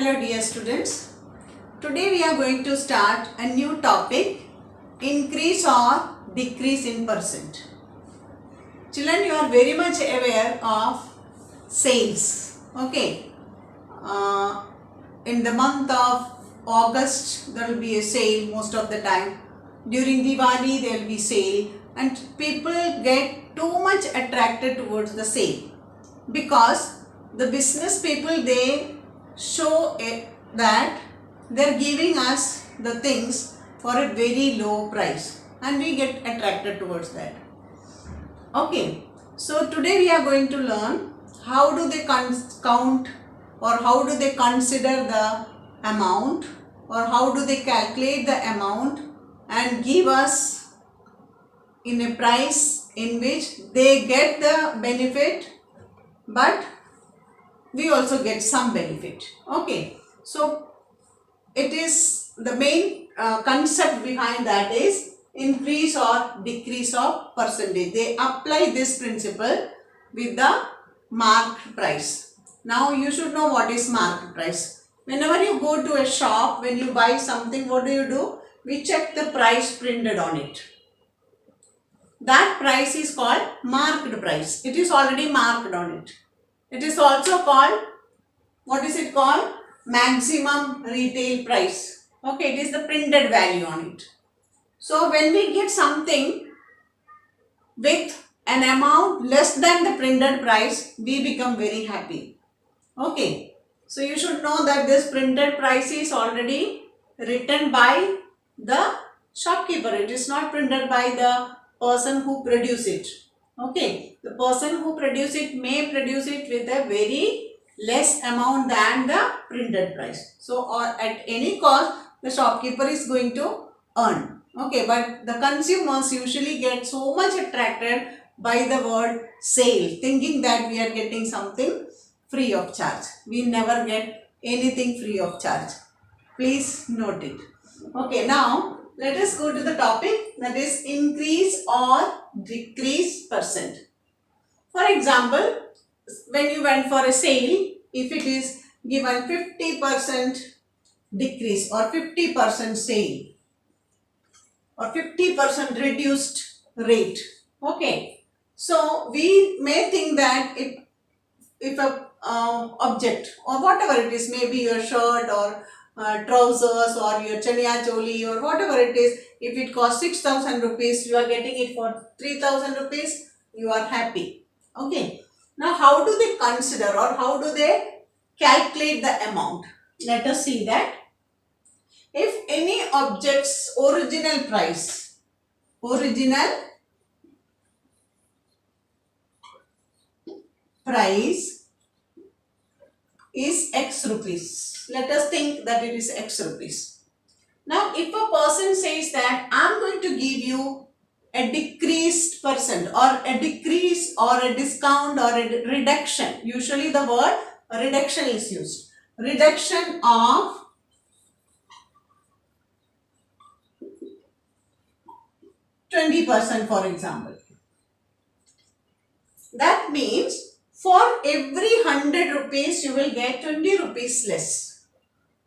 Hello dear students. Today we are going to start a new topic, increase or decrease in percent. Children, you are very much aware of sales. Okay. In the month of August there will be a sale most of the time. During Diwali there will be sale and people get too much attracted towards the sale because the business people, they show that they're giving us the things for a very low price and we get attracted towards that. Okay, so today we are going to learn how do they count or how do they consider the amount or how do they calculate the amount and give us in a price in which they get the benefit but we also get some benefit. Okay, so it is the main concept behind that is increase or decrease of percentage. They apply this principle with the marked price. Now you should know what is marked price. Whenever you go to a shop, when you buy something, what do? We check the price printed on it. That price is called marked price. It is already marked on it. It is also called, what is it called? Maximum retail price. Okay, it is the printed value on it. So when we get something with an amount less than the printed price, we become very happy. Okay, so you should know that this printed price is already written by the shopkeeper. It is not printed by the person who produce it. Okay, the person who produce it may produce it with a very less amount than the printed price. So or at any cost, the shopkeeper is going to earn. Okay, but the consumers usually get so much attracted by the word sale, thinking that we are getting something free of charge. We never get anything free of charge. Please note it. Okay, now let us go to the topic, that is increase or decrease percent. For example, when you went for a sale, if it is given 50% decrease or 50% sale or 50% reduced rate. Okay, so we may think that if a object or whatever it is, maybe your shirt or trousers or your chaniya choli or whatever it is, if it costs 6,000 rupees, you are getting it for 3,000 rupees, you are happy. Okay, now how do they consider or how do they calculate the amount? Let us see that. If any object's original price is X rupees. Let us think that it is X rupees. Now, if a person says that I am going to give you a decreased percent or a decrease or a discount or a reduction, usually the word reduction is used. Reduction of 20%, for example. That means for every 100 rupees you will get 20 rupees less.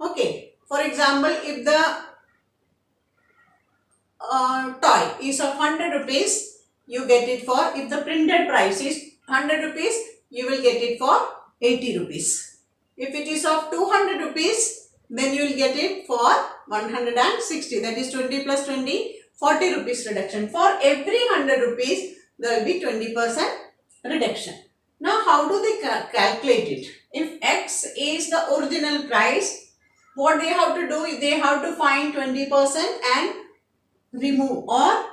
Okay, for example, if the toy is of 100 rupees, you get it for, if the printed price is 100 rupees, you will get it for 80 rupees. If it is of 200 rupees, then you will get it for 160. That is 20 plus 20, 40 rupees reduction. For every 100 rupees, there will be 20% reduction. Now, how do they calculate it? If X is the original price, what they have to do is they have to find 20% and remove or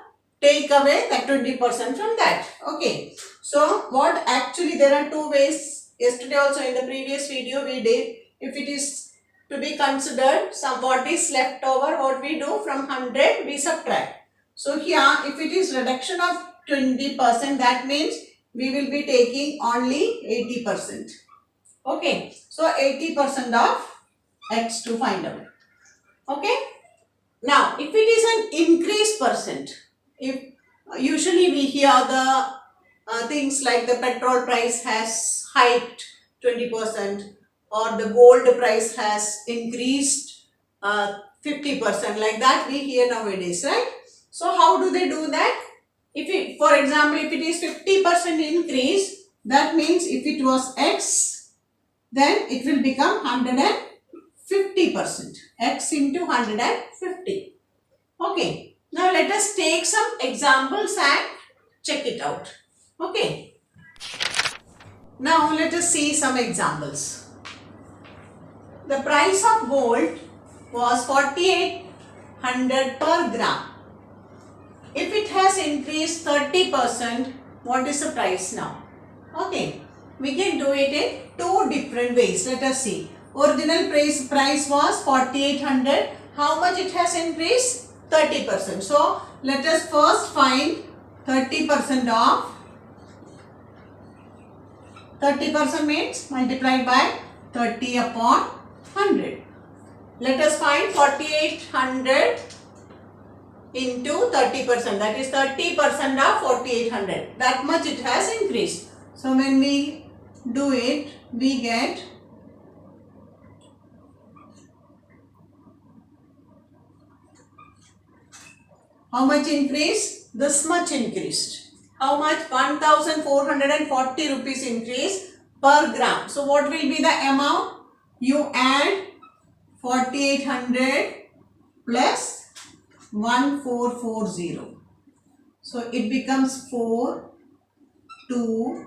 take away that 20% from that. Okay, so what actually, there are two ways. Yesterday also in the previous video we did. If it is to be considered what is left over, what we do, from 100 we subtract. So here if it is reduction of 20%, that means we will be taking only 80%. Okay, so 80% of X to find out. Okay. Now, if it is an increased percent, if usually we hear the things like the petrol price has hiked 20%, or the gold price has increased 50%, like that we hear nowadays, right? So how do they do that? If it, for example, if it is 50% increase, that means if it was X, then it will become 150%. X into 150. Okay. Now let us take some examples and check it out. Okay. Now let us see some examples. The price of gold was 4800 per gram. If it has increased 30%, what is the price now? Okay, we can do it in two different ways. Let us see. Original price was 4800. How much it has increased? 30%. So let us first find 30% of 30% means multiplied by 30 upon 100. Let us find 4800 into 30%, that is 30% of 4800. That much it has increased. So when we do it, we get how much increase? This much increased. How much? 1440 rupees increase per gram. So what will be the amount? You add 4800 plus 1440. So it becomes 4, 2,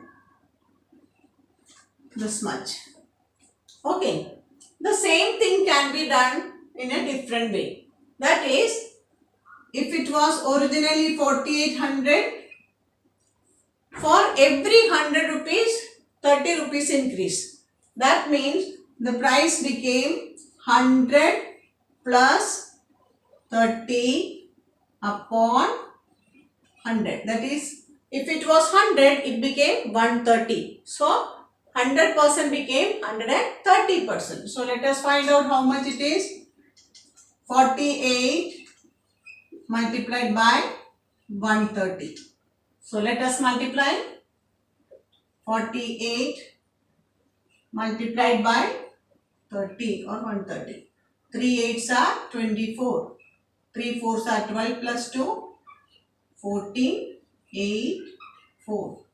this much. Okay. The same thing can be done in a different way. That is, if it was originally 4800, for every 100 rupees, 30 rupees increase. That means the price became 100 plus 30 upon 100. That is, if it was 100, it became 130. So 100% became 130%. So let us find out how much it is. 48 multiplied by 130. So let us multiply. 48 multiplied by 30 or 130. 3 8s are 24. 3 4s are 12 plus 2. 14, 8, 4.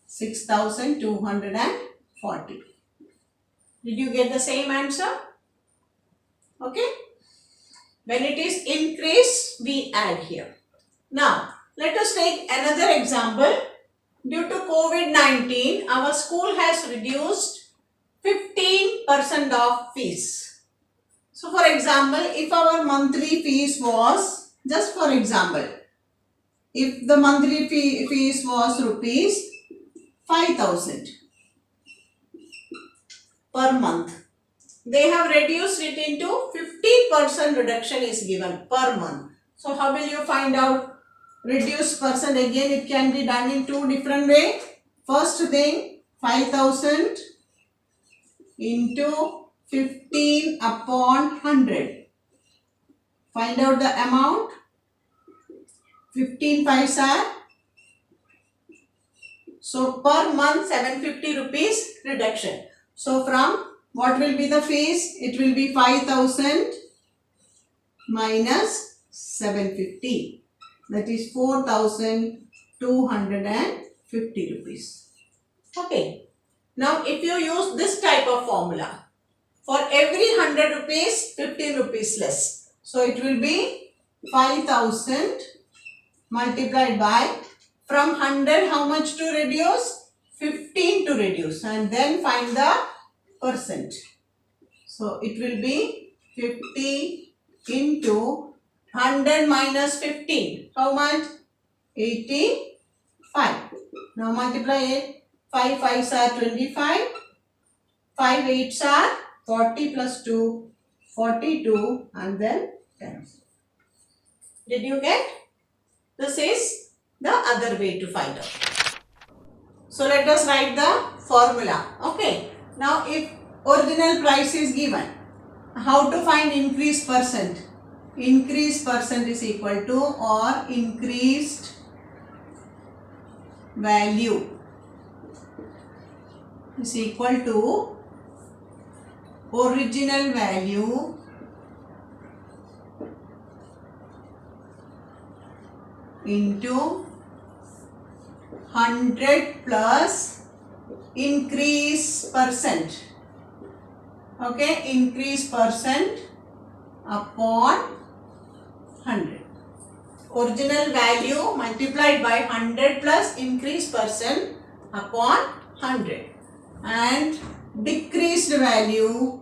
$6,240. Did you get the same answer? Okay. When it is increase, we add here. Now, let us take another example. Due to COVID-19, our school has reduced 15% of fees. So, for example, if our monthly fees was, just for example, if the monthly fees was rupees 5,000 per month, they have reduced it into 15% reduction is given per month. So how will you find out reduced percent? Again, it can be done in two different ways. First thing, 5,000 into 15 upon 100. Find out the amount. 15 5s are. So per month 750 rupees reduction. So from what will be the fees? It will be 5,000 minus 750. That is 4,250 rupees. Okay. Now if you use this type of formula, for every 100 rupees, 15 rupees less. So it will be 5,000 multiplied by, from 100 how much to reduce? 15 to reduce, and then find the percent. So it will be 50 into 100 minus 15. How much? 85. Now multiply it. 5 5s are 25. 5 8s are 40 plus 2, 42, and then 10. Did you get? This is the other way to find out. So let us write the formula. Okay. Now if original price is given, how to find increased percent? Increased percent is equal to, or increased value is equal to original value into 100 plus increase percent. Okay, increase percent upon 100. Original value multiplied by 100 plus increase percent upon 100, and decreased value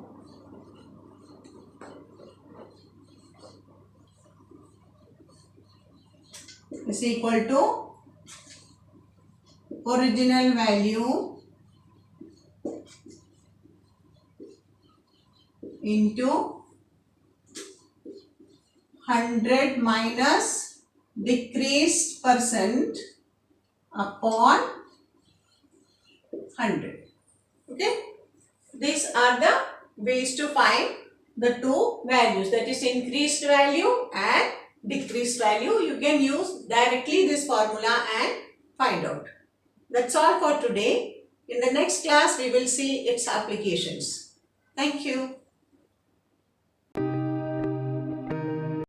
is equal to original value into 100 minus decreased percent upon 100. Okay, these are the ways to find the two values, that is increased value and decreased value. You can use directly this formula and find out. That's all for today. In the next class we will see its applications. Thank you.